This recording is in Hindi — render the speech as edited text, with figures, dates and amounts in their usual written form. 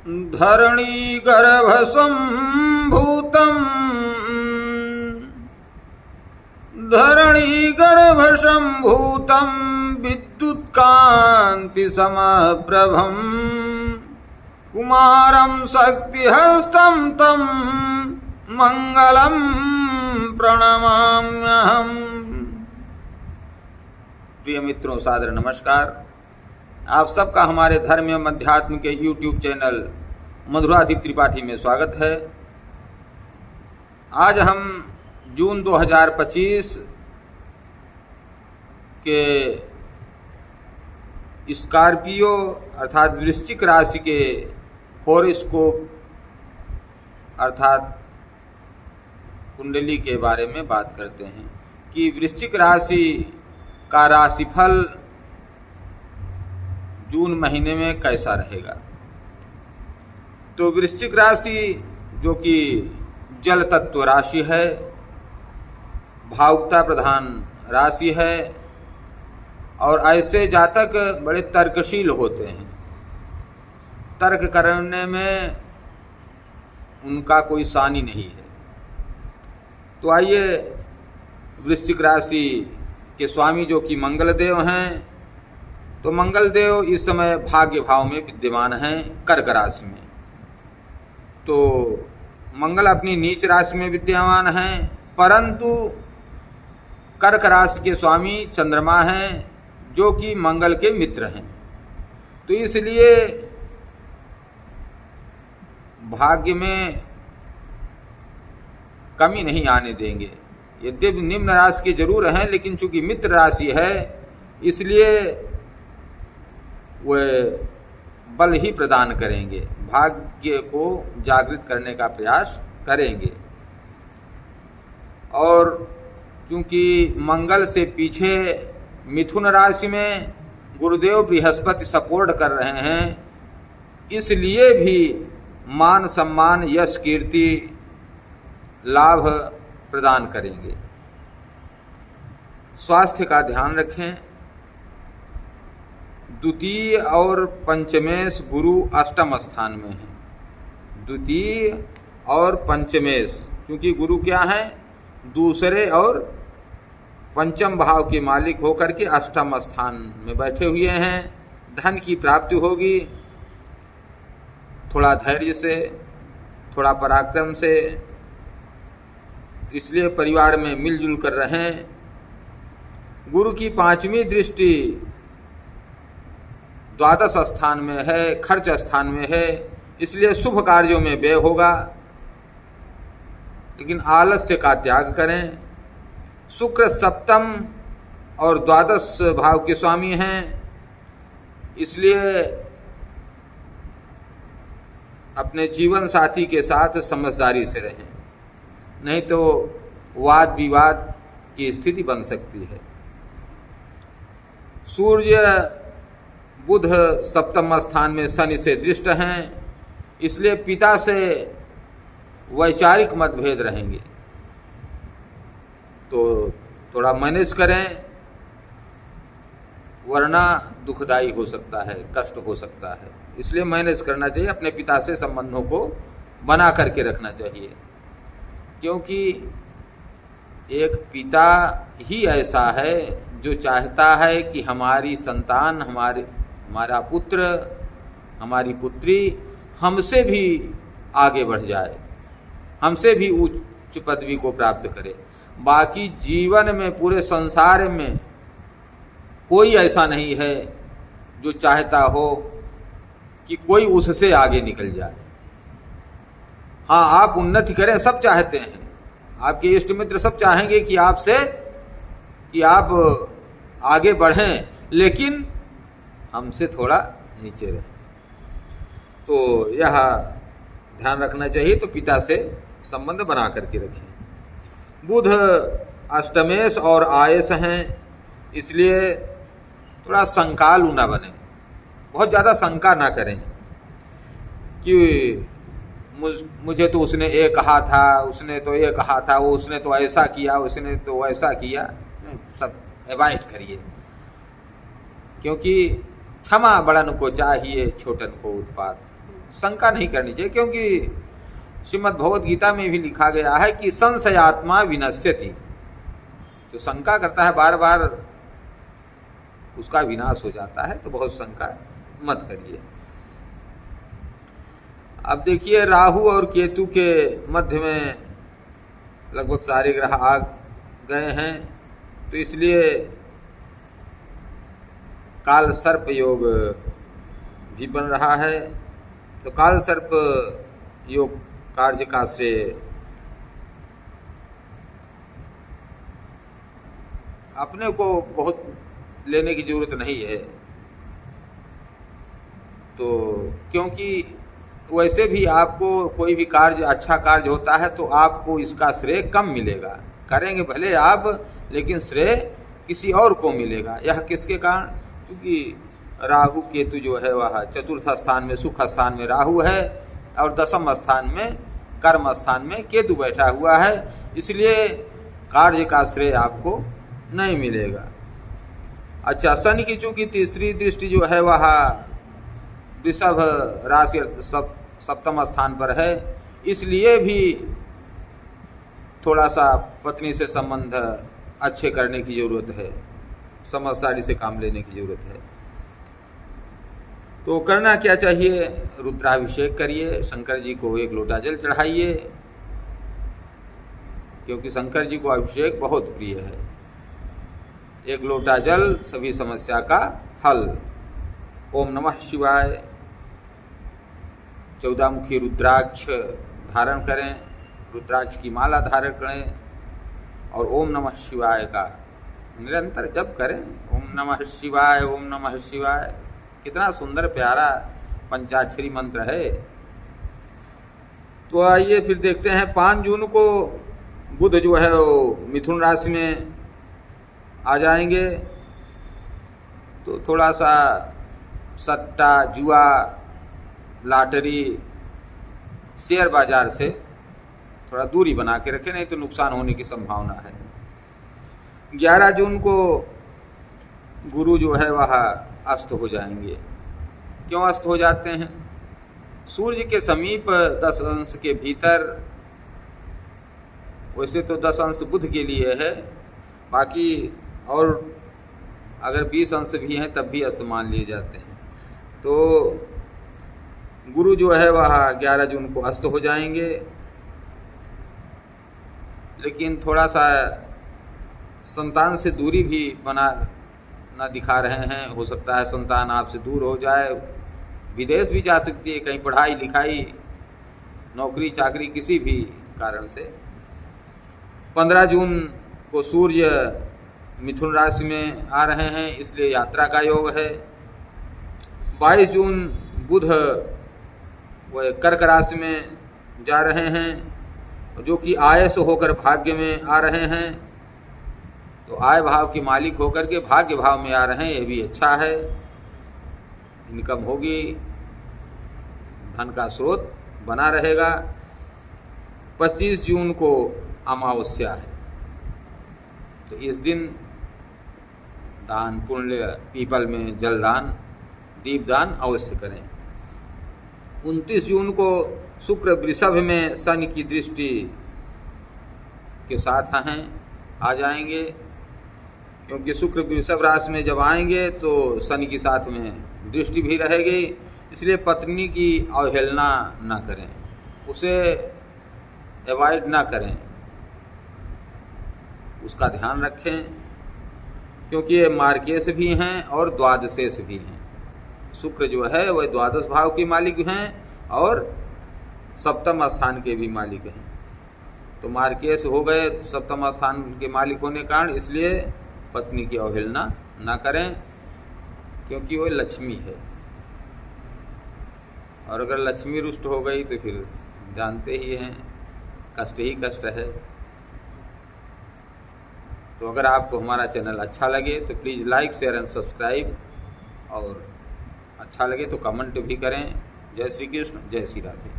धरणीगर्भसम्भूतं विद्युत्कान्तिसमप्रभं कुमारं शक्तिहस्तं तं मंगलं प्रणमाम्यहम्। प्रिय मित्रों, सादर नमस्कार। आप सबका हमारे धर्म एवं अध्यात्म के YouTube चैनल मधुराधिप त्रिपाठी में स्वागत है। आज हम जून 2025 के स्कॉर्पियो अर्थात वृश्चिक राशि के हॉरोस्कोप अर्थात कुंडली के बारे में बात करते हैं कि वृश्चिक राशि का राशिफल जून महीने में कैसा रहेगा। तो वृश्चिक राशि जो कि जल तत्व राशि है, भावुकता प्रधान राशि है और ऐसे जातक बड़े तर्कशील होते हैं। तर्क करने में उनका कोई सानी नहीं है। तो आइए, वृश्चिक राशि के स्वामी जो कि मंगल देव हैं, तो मंगल देव इस समय भाग्य भाव में विद्यमान हैं कर्क राशि में। तो मंगल अपनी नीच राशि में विद्यमान हैं, परंतु कर्क राशि के स्वामी चंद्रमा हैं जो कि मंगल के मित्र हैं। तो इसलिए भाग्य में कमी नहीं आने देंगे। यद्यपि निम्न राशि के जरूर हैं, लेकिन चूंकि मित्र राशि है इसलिए वे बल ही प्रदान करेंगे, भाग्य को जागृत करने का प्रयास करेंगे। और क्योंकि मंगल से पीछे मिथुन राशि में गुरुदेव बृहस्पति सपोर्ट कर रहे हैं, इसलिए भी मान सम्मान यश कीर्ति लाभ प्रदान करेंगे। स्वास्थ्य का ध्यान रखें। द्वितीय और पंचमेश गुरु अष्टम स्थान में है। द्वितीय और पंचमेश, क्योंकि गुरु क्या है, दूसरे और पंचम भाव के मालिक होकर के अष्टम स्थान में बैठे हुए हैं। धन की प्राप्ति होगी, थोड़ा धैर्य से, थोड़ा पराक्रम से, इसलिए परिवार में मिलजुल कर रहें। गुरु की 5वीं दृष्टि द्वादश स्थान में है, खर्च स्थान में है, इसलिए शुभ कार्यों में व्यय होगा, लेकिन आलस्य का त्याग करें। शुक्र सप्तम और द्वादश भाव के स्वामी हैं, इसलिए अपने जीवन साथी के साथ समझदारी से रहें, नहीं तो वाद विवाद की स्थिति बन सकती है। सूर्य बुध सप्तम स्थान में शनि से दृष्ट हैं, इसलिए पिता से वैचारिक मतभेद रहेंगे, तो थोड़ा मैनेज करें, वरना दुखदायी हो सकता है, कष्ट हो सकता है। इसलिए मैनेज करना चाहिए, अपने पिता से संबंधों को बना करके रखना चाहिए, क्योंकि एक पिता ही ऐसा है जो चाहता है कि हमारी संतान, हमारा पुत्र, हमारी पुत्री हमसे भी आगे बढ़ जाए, हमसे भी उच्च पदवी को प्राप्त करे। बाकी जीवन में, पूरे संसार में कोई ऐसा नहीं है जो चाहता हो कि कोई उससे आगे निकल जाए। हाँ, आप उन्नति करें, सब चाहते हैं, आपके इष्ट मित्र सब चाहेंगे कि आप आगे बढ़ें, लेकिन हमसे थोड़ा नीचे रहें। तो यह ध्यान रखना चाहिए। तो पिता से संबंध बना करके रखें। बुध अष्टमेश और आयस हैं, इसलिए थोड़ा शंकालु ना बने, बहुत ज़्यादा शंका ना करें कि मुझे तो उसने ये कहा था, उसने तो ये कहा था, वो उसने तो ऐसा किया, उसने तो ऐसा किया। सब अवॉइड करिए, क्योंकि क्षमा बड़न को चाहिए, छोटन को उत्पात। शंका नहीं करनी चाहिए, क्योंकि श्रीमद् भगवद गीता में भी लिखा गया है कि संशयात्मा विनश्यति। जो शंका करता है बार बार उसका विनाश हो जाता है, तो बहुत शंका मत करिए। अब देखिए, राहु और केतु के मध्य में लगभग सारे ग्रह आ गए हैं, तो इसलिए काल सर्प योग भी बन रहा है। तो काल सर्प योग कार्य का श्रेय अपने को बहुत लेने की जरूरत नहीं है, तो क्योंकि वैसे भी आपको कोई भी कार्य, अच्छा कार्य होता है तो आपको इसका श्रेय कम मिलेगा। करेंगे भले आप, लेकिन श्रेय किसी और को मिलेगा। यह किसके कारण? क्योंकि राहु केतु जो है वह चतुर्थ स्थान में, सुख स्थान में राहु है और दसम स्थान में, कर्म स्थान में केतु बैठा हुआ है, इसलिए कार्य का श्रेय आपको नहीं मिलेगा। अच्छा, शनि की चूंकि तीसरी दृष्टि जो है वह वृषभ राशि सप्तम स्थान पर है, इसलिए भी थोड़ा सा पत्नी से संबंध अच्छे करने की जरूरत है, समझदारी से काम लेने की जरूरत है। तो करना क्या चाहिए? रुद्राभिषेक करिए, शंकर जी को 1 लोटा जल चढ़ाइए, क्योंकि शंकर जी को अभिषेक बहुत प्रिय है। 1 लोटा जल, सभी समस्या का हल। ओम नमः शिवाय। 14 मुखी रुद्राक्ष धारण करें, रुद्राक्ष की माला धारण करें और ओम नमः शिवाय का निरंतर जप करें। ओम नमः शिवाय, ओम नमः शिवाय। कितना सुंदर प्यारा पंचाक्षरी मंत्र है। तो आइए फिर देखते हैं, 5 जून को बुध जो है वो मिथुन राशि में आ जाएंगे, तो थोड़ा सा सट्टा, जुआ, लॉटरी, शेयर बाजार से थोड़ा दूरी बना के रखें, नहीं तो नुकसान होने की संभावना है। 11 जून को गुरु जो है वह अस्त हो जाएंगे। क्यों अस्त हो जाते हैं? सूर्य के समीप 10 अंश के भीतर, वैसे तो 10 अंश बुध के लिए है, बाकी और अगर 20 अंश भी हैं तब भी अस्त मान लिए जाते हैं। तो गुरु जो है वह 11 जून को अस्त हो जाएंगे, लेकिन थोड़ा सा संतान से दूरी भी बनाना दिखा रहे हैं। हो सकता है संतान आपसे दूर हो जाए, विदेश भी जा सकती है, कहीं पढ़ाई लिखाई, नौकरी चाकरी, किसी भी कारण से। 15 जून को सूर्य मिथुन राशि में आ रहे हैं, इसलिए यात्रा का योग है। 22 जून बुध वह कर्क राशि में जा रहे हैं, जो कि आय से होकर भाग्य में आ रहे हैं। तो आय भाव के मालिक होकर के भाग्य भाव में आ रहे हैं, यह भी अच्छा है। इनकम होगी, धन का स्रोत बना रहेगा। 25 जून को अमावस्या है, तो इस दिन दान पुण्य, पीपल में जलदान, दीपदान अवश्य करें। 29 जून को शुक्र वृषभ में शनि की दृष्टि के साथ आ जाएंगे, क्योंकि शुक्र वृषभ राशि में जब आएंगे तो शनि के साथ में दृष्टि भी रहेगी, इसलिए पत्नी की अवहेलना ना करें, उसे अवॉइड ना करें, उसका ध्यान रखें, क्योंकि ये मार्केश भी हैं और द्वादशेश भी हैं। शुक्र जो है वह द्वादश भाव के मालिक हैं और सप्तम स्थान के भी मालिक हैं। तो मार्केश हो गए सप्तम स्थान के मालिक होने के कारण, इसलिए पत्नी की अवहेलना ना करें, क्योंकि वह लक्ष्मी है, और अगर लक्ष्मी रुष्ट हो गई तो फिर जानते ही हैं, कष्ट ही कष्ट है। तो अगर आपको हमारा चैनल अच्छा लगे तो please like, share and subscribe, और अच्छा लगे तो कमेंट भी करें। जय श्री कृष्ण, जय श्री राधे।